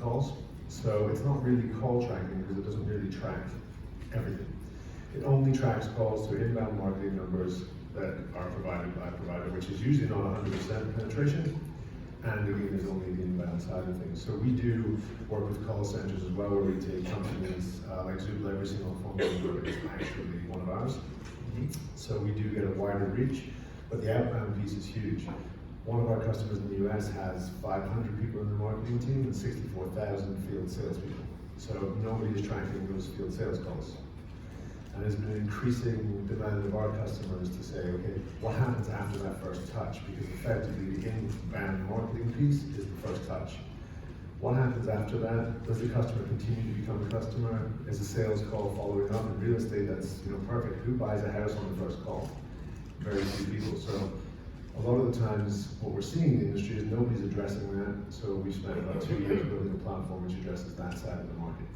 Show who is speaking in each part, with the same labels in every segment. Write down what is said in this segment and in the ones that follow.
Speaker 1: calls. So it's not really call tracking because it doesn't really track everything. It only tracks calls to inbound marketing numbers that are provided by a provider, which is usually not 100% penetration, and again is only the inbound side of things. So we do work with call centers as well, where we take companies like Zoopla. Every single phone number is actually one of ours. So we do get a wider reach, but the outbound piece is huge. One of our customers in the US has 500 people in the marketing team and 64,000 field salespeople. So nobody is tracking those field sales calls. And there's been an increasing demand of our customers to say, okay, what happens after that first touch? Because effectively the inbound marketing piece is the first touch. What happens after that? Does the customer continue to become a customer? Is a sales call following up? In real estate, that's perfect. Who buys a house on the first call? Very few people. So a lot of the times what we're seeing in the industry is nobody's addressing that. So we spent about 2 years building a platform which addresses that side of the market.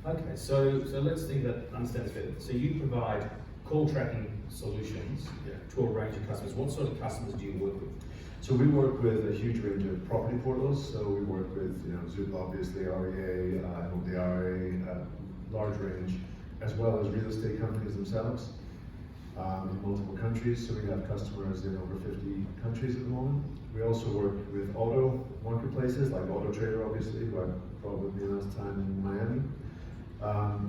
Speaker 2: Okay, so let's think that understand this better. So you provide call tracking solutions to a range of customers. What sort of customers do you work with?
Speaker 1: So we work with a huge range of property portals. So we work with Zoopla, obviously, REA, MLDRA, large range, as well as real estate companies themselves in multiple countries. So we have customers in over 50 countries at the moment. We also work with auto marketplaces like Auto Trader, obviously, who I brought with me last time in Miami.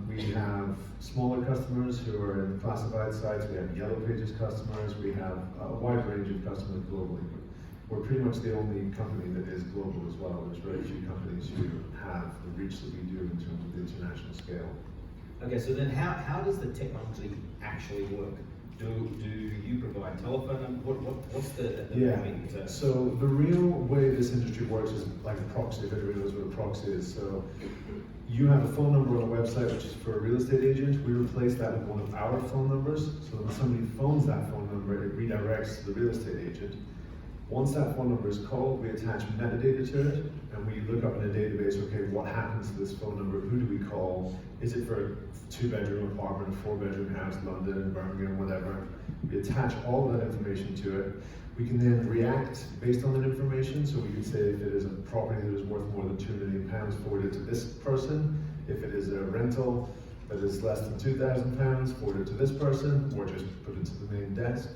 Speaker 1: We have smaller customers who are in classified sites. We have Yellow Pages customers. We have a wide range of customers globally. We're pretty much the only company that is global as well. There's very few companies who have the reach that we do in terms of the international scale.
Speaker 2: Okay, so then how does the technology actually work? Do you provide telephone number? What's the
Speaker 1: Yeah. So the real way this industry works is like a proxy. If everybody knows what a proxy is. So you have a phone number on a website which is for a real estate agent. We replace that with one of our phone numbers. So when somebody phones that phone number, it redirects to the real estate agent. Once that phone number is called, we attach metadata to it, and we look up in a database, okay, what happens to this phone number? Who do we call? Is it for a 2-bedroom apartment, a 4-bedroom house, London, Birmingham, whatever? We attach all of that information to it. We can then react based on that information. So we can say if it is a property that is worth more than £2 million, forward it to this person. If it is a rental that is less than £2,000, forward it to this person, or just put it to the main desk.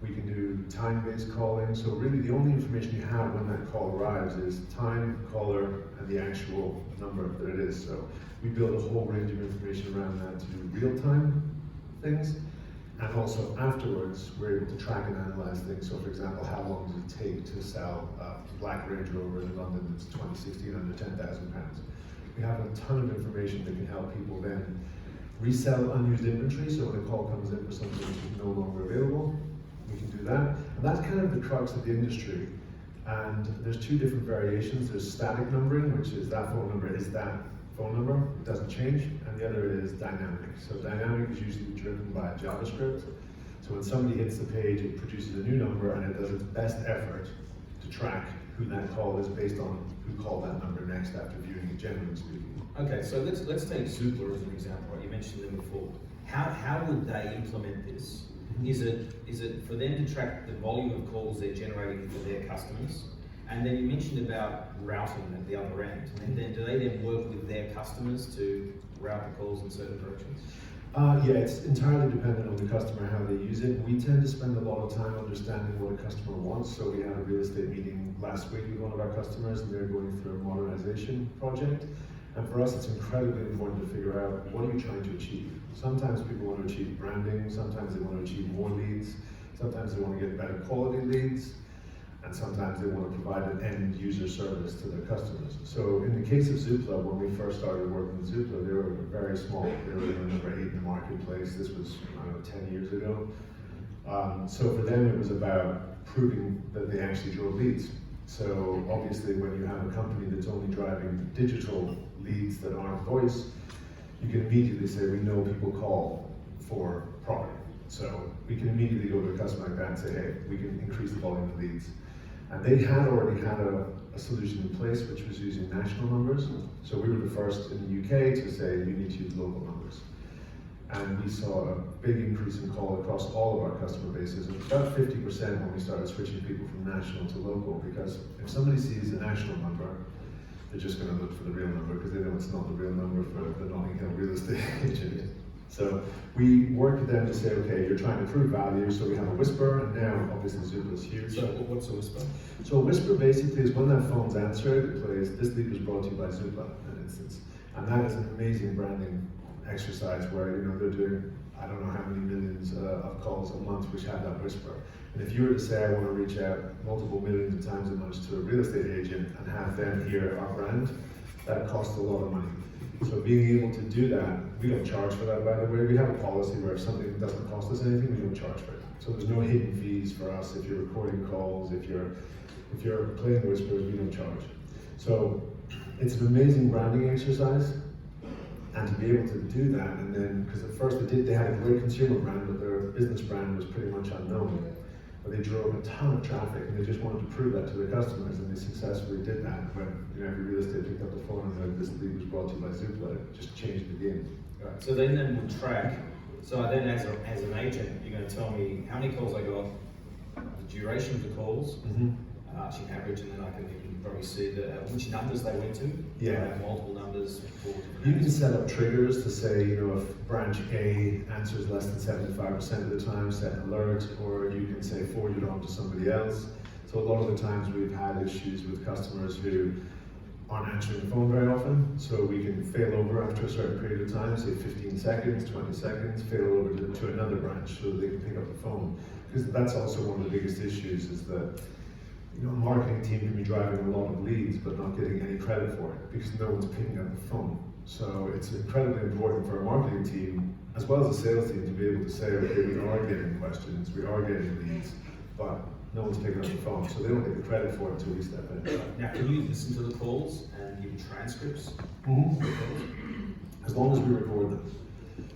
Speaker 1: We can do time-based calling. So really the only information you have when that call arrives is time, caller, and the actual number that it is. So we build a whole range of information around that to do real-time things. And also afterwards, we're able to track and analyze things. So for example, how long does it take to sell a black Range Rover in London that's 2016 under £10,000? We have a ton of information that can help people then resell unused inventory. So when a call comes in for something which is no longer available, we can do that. And that's kind of the crux of the industry. And there's 2 different variations. There's static numbering, which is that phone number is that phone number, it doesn't change, and the other is dynamic. So dynamic is usually driven by JavaScript. So when somebody hits the page, it produces a new number, and it does its best effort to track who that call is based on who called that number next after viewing it, generally speaking.
Speaker 2: Okay, so let's take Zoopla as an example. Right? You mentioned them before. How would they implement this? Is it for them to track the volume of calls they're generating for their customers? And then you mentioned about routing at the other end. And then do they then work with their customers to route the calls in certain directions?
Speaker 1: Yeah, it's entirely dependent on the customer, how they use it. We tend to spend a lot of time understanding what a customer wants. So we had a real estate meeting last week with one of our customers, and they're going through a modernization project. And for us, it's incredibly important to figure out, what are you trying to achieve? Sometimes people want to achieve branding, sometimes they want to achieve more leads, sometimes they want to get better quality leads, and sometimes they want to provide an end user service to their customers. So in the case of Zoopla, when we first started working with Zoopla, they were very small. They were number 8 in the marketplace. This was, 10 years ago. So for them, it was about proving that they actually drove leads. So obviously, when you have a company that's only driving digital leads that aren't voice, you can immediately say, we know people call for property. So we can immediately go to a customer like that and say, hey, we can increase the volume of leads. And they had already had a solution in place which was using national numbers. So we were the first in the UK to say, you need to use local numbers. And we saw a big increase in call across all of our customer bases. It was about 50% when we started switching people from national to local, because if somebody sees a national number, they're just going to look for the real number because they know it's not the real number for the Notting Hill real estate agent. So we work with them to say, okay, you're trying to prove value, so we have a whisper, and now obviously Zoopla is huge.
Speaker 2: So what's a whisper?
Speaker 1: So a whisper basically is when that phone's answered, it plays, "This lead was brought to you by Zoopla," in an instance. And that is an amazing branding exercise where, they're doing, I don't know how many millions of calls a month which have that whisper. And if you were to say, I want to reach out multiple millions of times a month to a real estate agent and have them hear our brand, that costs a lot of money. So being able to do that, we don't charge for that, by the way. We have a policy where if something doesn't cost us anything, we don't charge for it. So there's no hidden fees for us if you're recording calls, if you're playing whispers, we don't charge. So it's an amazing branding exercise, and to be able to do that, and then, because at first they had a great consumer brand, but their business brand was pretty much unknown. But they drove a ton of traffic, and they just wanted to prove that to their customers, and they successfully did that. When every real estate picked up the phone and said, "This lead was brought to you by Zoopla," it just changed the game.
Speaker 2: Right. So then we'll track. So then, as an agent, you're going to tell me how many calls I got, the duration of the calls, actually average, and then you can probably see which numbers they went to.
Speaker 1: Yeah.
Speaker 2: Multiple numbers.
Speaker 1: You can set up triggers to say, if branch A answers less than 75% of the time, set an alert, or you can say forward it on to somebody else. So a lot of the times we've had issues with customers who aren't answering the phone very often, so we can fail over after a certain period of time, say 15 seconds, 20 seconds, fail over to another branch so that they can pick up the phone. Because that's also one of the biggest issues is that a marketing team can be driving a lot of leads but not getting any credit for it because no one's picking up the phone. So it's incredibly important for a marketing team as well as a sales team to be able to say, okay, we are getting questions, we are getting leads, but no one's picking up the phone, so they don't get the credit for it until we step in.
Speaker 2: Now, can you listen to the calls and give transcripts?
Speaker 1: As long as we record them.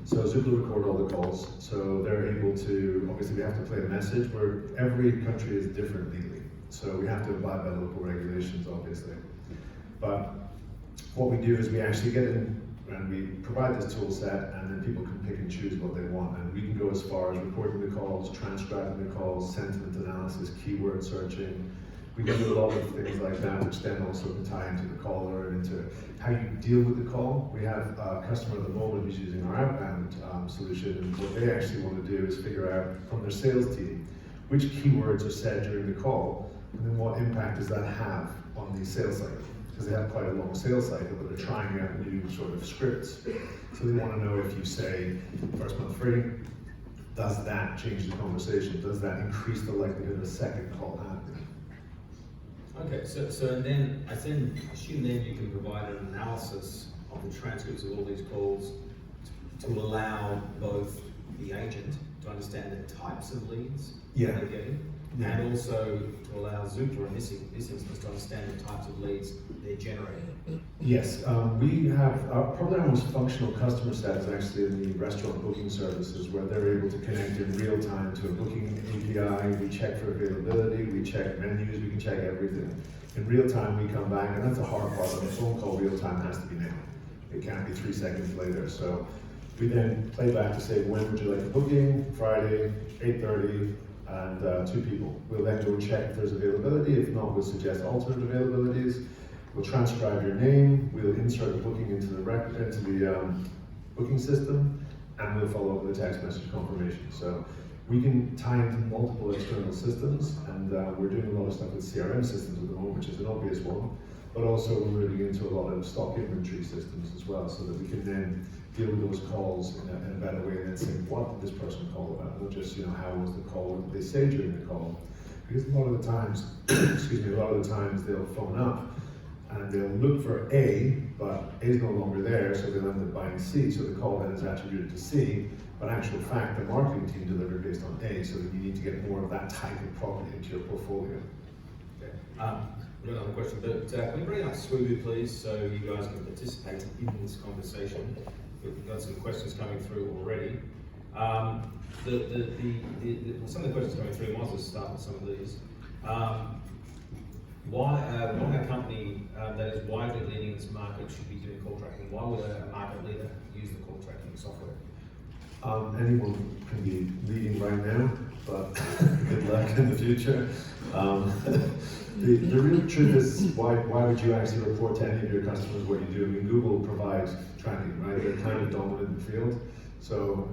Speaker 1: So Zoopla record all the calls, so they're able to, obviously we have to play a message where every country is different legally. So we have to abide by local regulations, obviously. But what we do is we actually get in and we provide this tool set, and then people can pick and choose what they want. And we can go as far as recording the calls, transcribing the calls, sentiment analysis, keyword searching. We can do a lot of things like that, which then also can tie into the caller and into how you deal with the call. We have a customer at the moment who's using our outbound solution, and what they actually want to do is figure out from their sales team which keywords are said during the call, and then what impact does that have on the sales cycle? Because they have quite a long sales cycle, but they're trying out new sort of scripts. So they want to know if you say first month free, does that change the conversation? Does that increase the likelihood of a second call happening?
Speaker 2: Okay, so and then I assume then you can provide an analysis of the transcripts of all these calls to allow both the agent to understand the types of leads they're getting, and also to allow Zoopla in this instance to understand the types of leads they're generating.
Speaker 1: Yes, we have probably our most functional customer set is actually in the restaurant booking services, where they're able to connect in real time to a booking API. We check for availability, we check menus, we can check everything. In real time we come back, and that's the hard part of the phone call. Real time has to be now. It can't be 3 seconds later. So we then play back to say, when would you like a booking? Friday, 8:30. And 2 people. We'll then go and check if there's availability. If not, we'll suggest alternate availabilities. We'll transcribe your name. We'll insert the booking into the booking system, and we'll follow up with a text message confirmation. So we can tie into multiple external systems, and we're doing a lot of stuff with CRM systems at the moment, which is an obvious one. But also we're moving into a lot of stock inventory systems as well, so that we can then deal with those calls in a better way, and then say, what did this person call about? Not just, how was the call, what did they say during the call? Because a lot of the times, they'll phone up and they'll look for A, but A is no longer there, so they'll end up buying C, so the call then is attributed to C, but in actual fact, the marketing team delivered based on A, so that you need to get more of that type of property into your portfolio.
Speaker 2: Okay. We've got another question, but can we bring up Swoobu, please, so you guys can participate in this conversation? We've got some questions coming through already. Some of the questions coming through, I might as well start with some of these. Why a company that is widely leading in its market should be doing call tracking? Why would a market leader use the call tracking software?
Speaker 1: Anyone can be leading right now, but good luck in the future. The real truth is, why would you actually report to any of your customers what you do? I mean, Google provides tracking, right? They're kind of dominant in the field. So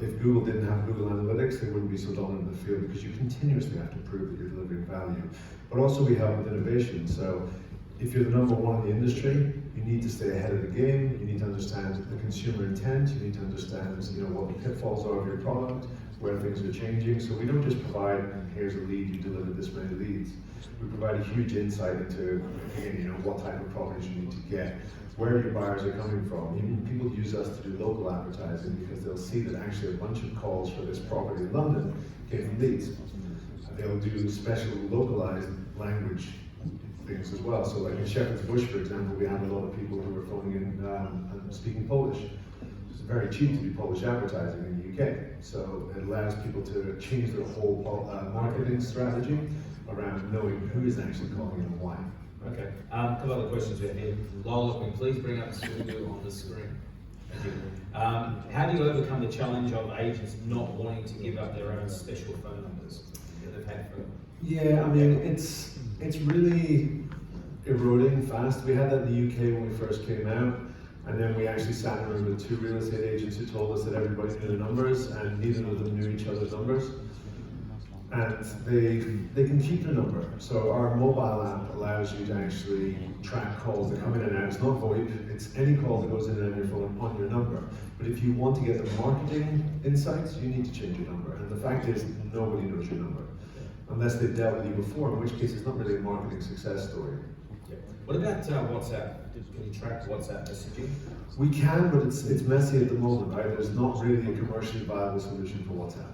Speaker 1: if Google didn't have Google Analytics, they wouldn't be so dominant in the field, because you continuously have to prove that you're delivering value. But also we help with innovation. So if you're the number one in the industry, you need to stay ahead of the game. You need to understand the consumer intent. You need to understand, what the pitfalls are of your product, where things are changing. So we don't just provide, here's a lead, you delivered this many leads. We provide a huge insight into, again, what type of properties you need to get, where your buyers are coming from. Even people use us to do local advertising, because they'll see that actually a bunch of calls for this property in London came from leads. They'll do special localized language things as well. So like in Shepherd's Bush, for example, we have a lot of people who are phoning in and speaking Polish. It's very cheap to do Polish advertising in the UK. So it allows people to change their whole marketing strategy around knowing who is actually calling and why.
Speaker 2: Okay. A couple other questions we have here. Lola, can you please bring up the studio on the screen? Thank you. How do you overcome the challenge of agents not wanting to give up their own special phone numbers that they've had for?
Speaker 1: Yeah, I mean, it's really eroding fast. We had that in the UK when we first came out, and then we actually sat in a room with 2 real estate agents who told us that everybody knew the numbers, and neither of them knew each other's numbers. And they can keep the number. So our mobile app allows you to actually track calls that come in and out. It's not VoIP, it's any call that goes in and out of your phone on your number. But if you want to get the marketing insights, you need to change your number. And the fact is, nobody knows your number, unless they've dealt with you before, in which case it's not really a marketing success story.
Speaker 2: Yeah. What about WhatsApp? Can you track WhatsApp messaging?
Speaker 1: We can, but it's messy at the moment, right? There's not really a commercially viable solution for WhatsApp.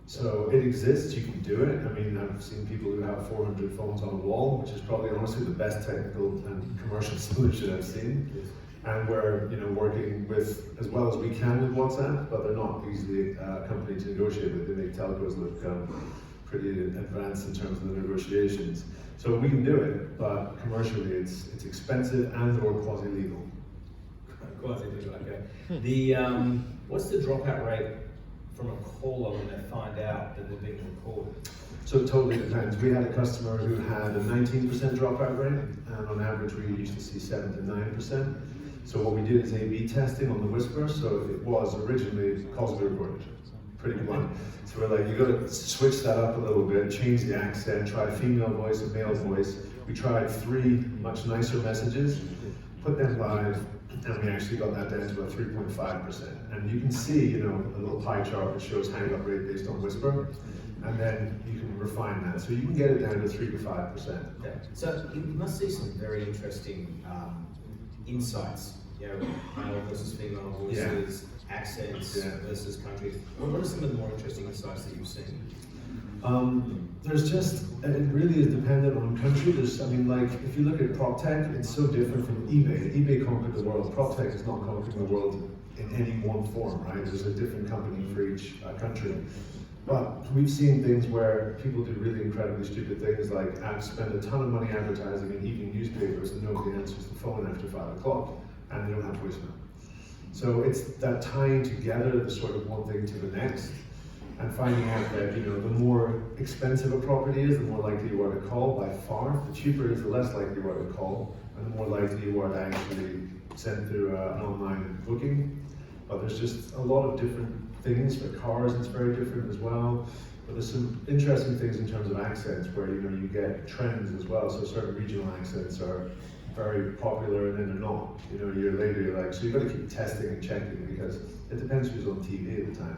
Speaker 1: So it exists, you can do it. I mean, I've seen people who have 400 phones on a wall, which is probably honestly the best technical and commercial solution I've seen. And we're working with, as well as we can with WhatsApp, but they're not easily a company to negotiate with. They make telcos look pretty advanced in terms of the negotiations. So we can do it, but commercially it's expensive and or quasi-legal.
Speaker 2: Quasi-legal, okay. What's the dropout rate from a caller when they find out that they're being recorded?
Speaker 1: So it totally depends. We had a customer who had a 19% dropout rate, and on average we used to see 7 to 9%. So what we did is A/B testing on the Whisper. So it was originally calls were recorded, pretty blunt. So we're like, you got to switch that up a little bit, change the accent, try female voice and male voice. We tried 3 much nicer messages, put them live, and we actually got that down to about 3.5%. And you can see, a little pie chart that shows hang-up rate based on Whisper, and then you can refine that. So you can get it down to 3 to 5%.
Speaker 2: Okay. So you must see some very interesting insights, male versus female voices, accents versus countries. What are some of the more interesting insights that you've seen? It really is dependent on country. If you look at PropTech, it's so different from eBay. eBay conquered the world. PropTech is not conquering the world in any one form, right? There's a different company for each country. But we've seen things where people do really incredibly stupid things, like spend a ton of money advertising in evening newspapers and nobody answers the phone after 5 o'clock, and they don't have voicemail. So it's that tying together the sort of one thing to the next, and finding out that the more expensive a property is, the more likely you are to call by far. The cheaper it is, the less likely you are to call, and the more likely you are to actually send through an online booking. But there's just a lot of different things. For cars, it's very different as well. But there's some interesting things in terms of accents, where you get trends as well. So certain regional accents are very popular, and then they're not. A year later you're like, so you've got to keep testing and checking, because it depends who's on TV at the time.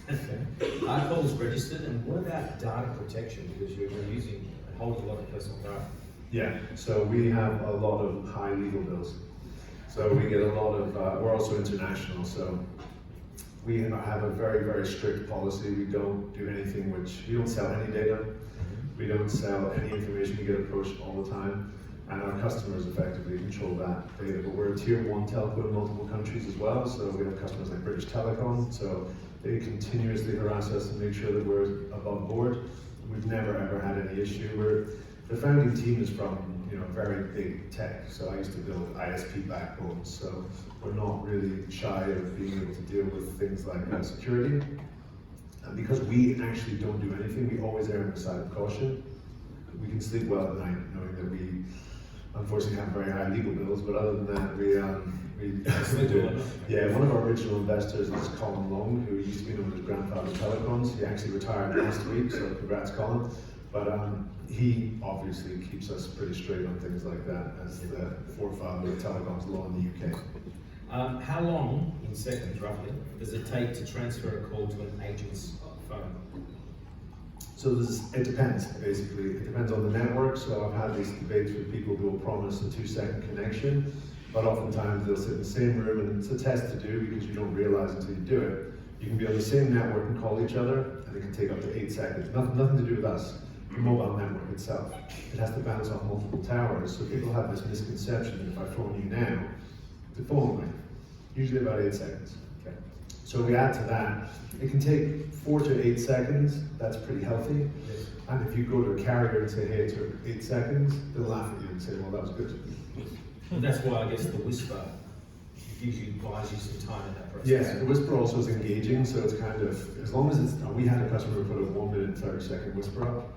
Speaker 2: Okay. Are calls registered, and what about data protection? Because you're using a whole lot of personal data.
Speaker 1: Yeah, so we have a lot of high legal bills. So we get a lot of, we're also international, so we have a very, very strict policy. We don't do anything we don't sell any data. We don't sell any information. We get approached all the time. And our customers effectively control that data. But we're a tier 1 telco in multiple countries as well. So we have customers like British Telecom. So they continuously harass us to make sure that we're above board. We've never ever had any issue. The founding team is from very big tech. So I used to build ISP backbones. So we're not really shy of being able to deal with things like security. And because we actually don't do anything, we always err on the side of caution. we can sleep well at night knowing that we unfortunately have very high legal bills, but other than that, we do. Yeah, one of our original investors is Colin Long, who used to be known as grandfather of telecoms. He actually retired last week, so congrats, Colin. But he obviously keeps us pretty straight on things like that as the forefather of telecoms law in the UK.
Speaker 2: How long, in seconds roughly, does it take to transfer a call to an agent's phone?
Speaker 1: So it depends, basically. It depends on the network. So I've had these debates with people who will promise a 2-second connection, but oftentimes they'll sit in the same room, and it's a test to do because you don't realize until you do it. You can be on the same network and call each other, and it can take up to 8 seconds. Nothing to do with us, the mobile network itself. It has to bounce off multiple towers. So people have this misconception that if I phone you now, the phone will ring. Usually about 8 seconds. Okay. So we add to that, it can take 4 to 8 seconds. That's pretty healthy.
Speaker 2: Yes.
Speaker 1: And if you go to a carrier and say, hey, it took 8 seconds, they'll laugh at you and say, well, that was good.
Speaker 2: And that's why I guess the whisper gives you, buys you some time in that process.
Speaker 1: Yeah, the whisper also is engaging, so it's kind of, as long as it's, we had a customer who put a 1 minute and 30-second whisper up.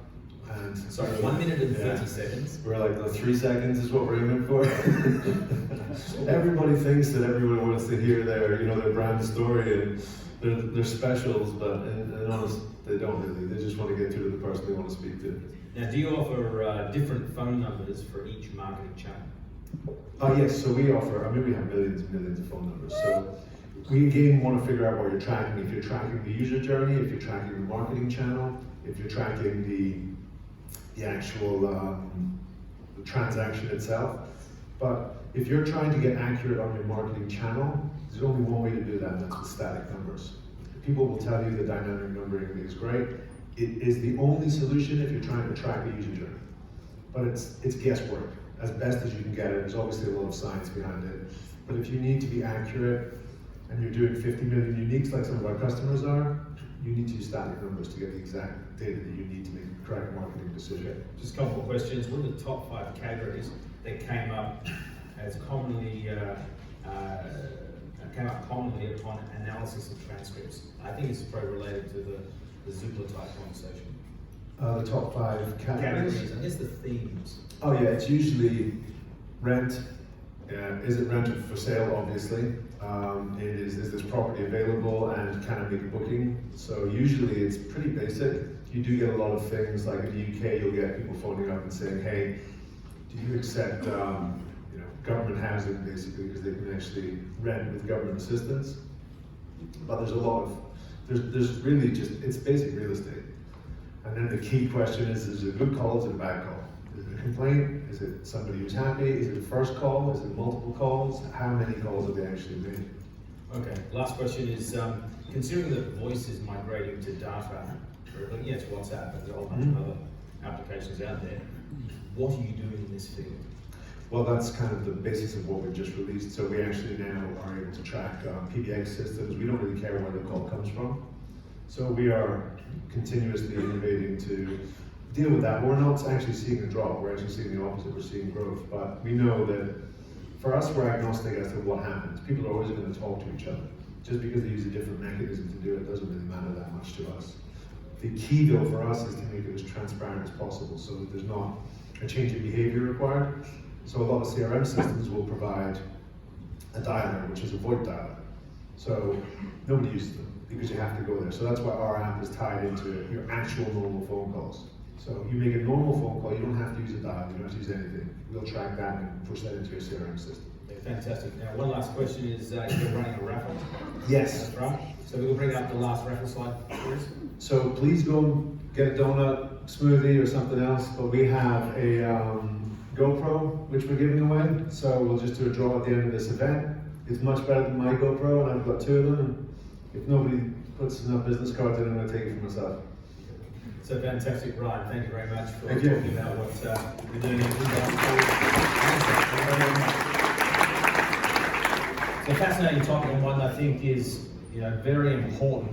Speaker 1: And
Speaker 2: sorry, 1 minute and 30 seconds.
Speaker 1: We're like, no, 3 seconds is what we're aiming for. Everybody thinks that everyone wants to hear their, their brand story and their specials, but in honest, they don't really. They just want to get through to the person they want to speak to.
Speaker 2: Now, do you offer different phone numbers for each marketing channel?
Speaker 1: Yes, so we offer, we have millions and millions of phone numbers. So we again want to figure out what you're tracking. If you're tracking the user journey, if you're tracking the marketing channel, if you're tracking the actual the transaction itself. But if you're trying to get accurate on your marketing channel, there's only one way to do that, and that's with static numbers. People will tell you the dynamic numbering is great. It is the only solution if you're trying to track a user journey. But it's guesswork, as best as you can get it. There's obviously a lot of science behind it. But if you need to be accurate, and you're doing 50 million uniques like some of our customers are, you need to use static numbers to get the exact data that you need to make the correct marketing decision.
Speaker 2: Just a couple of questions. What are the top 5 categories that came up commonly upon analysis of transcripts? I think it's probably related to the Zoopla type conversation.
Speaker 1: The top 5 categories?
Speaker 2: I guess the themes.
Speaker 1: Oh yeah, it's usually rent. Is it rented for sale? Obviously. Is this property available, and can I make a booking? So usually it's pretty basic. You do get a lot of things like in the UK, you'll get people phoning up and saying, hey, do you accept government housing, basically, because they can actually rent with government assistance. But there's a lot of, there's really just, it's basic real estate. And then the key question is it a good call, is it a bad call? Is it a complaint? Is it somebody who's happy? Is it a first call? Is it multiple calls? How many calls have they actually made?
Speaker 2: Okay, last question is, considering that voice is migrating to data, yes, WhatsApp and a whole bunch of other applications out there, what are you doing in this field?
Speaker 1: Well, that's kind of the basis of what we've just released. So we actually now are able to track PBX systems. We don't really care where the call comes from. So we are continuously innovating to deal with that. We're not actually seeing a drop. We're actually seeing the opposite. We're seeing growth. But we know that for us, we're agnostic as to what happens. People are always going to talk to each other. Just because they use a different mechanism to do it doesn't really matter that much to us. The key though for us is to make it as transparent as possible so that there's not a change in behavior required. So a lot of CRM systems will provide a dialer, which is a VoIP dialer. So nobody uses them because you have to go there. So that's why our app is tied into your actual normal phone calls. So you make a normal phone call, you don't have to use a dial, you don't have to use anything. We'll track that and push that into your CRM system.
Speaker 2: Okay, fantastic. Now, one last question is, you're running a raffle?
Speaker 1: Yes.
Speaker 2: That's right. So we'll bring up the last raffle slide, please.
Speaker 1: So please go get a donut, smoothie, or something else. But we have a GoPro, which we're giving away. So we'll just do a draw at the end of this event. It's much better than my GoPro, and I've got 2 of them. And if nobody puts enough business cards in, I'm going to take it for myself.
Speaker 2: So fantastic, Ryan. Thank you very much for
Speaker 1: Thank you.
Speaker 2: talking about what you're doing. So fascinating topic, and one I think is very important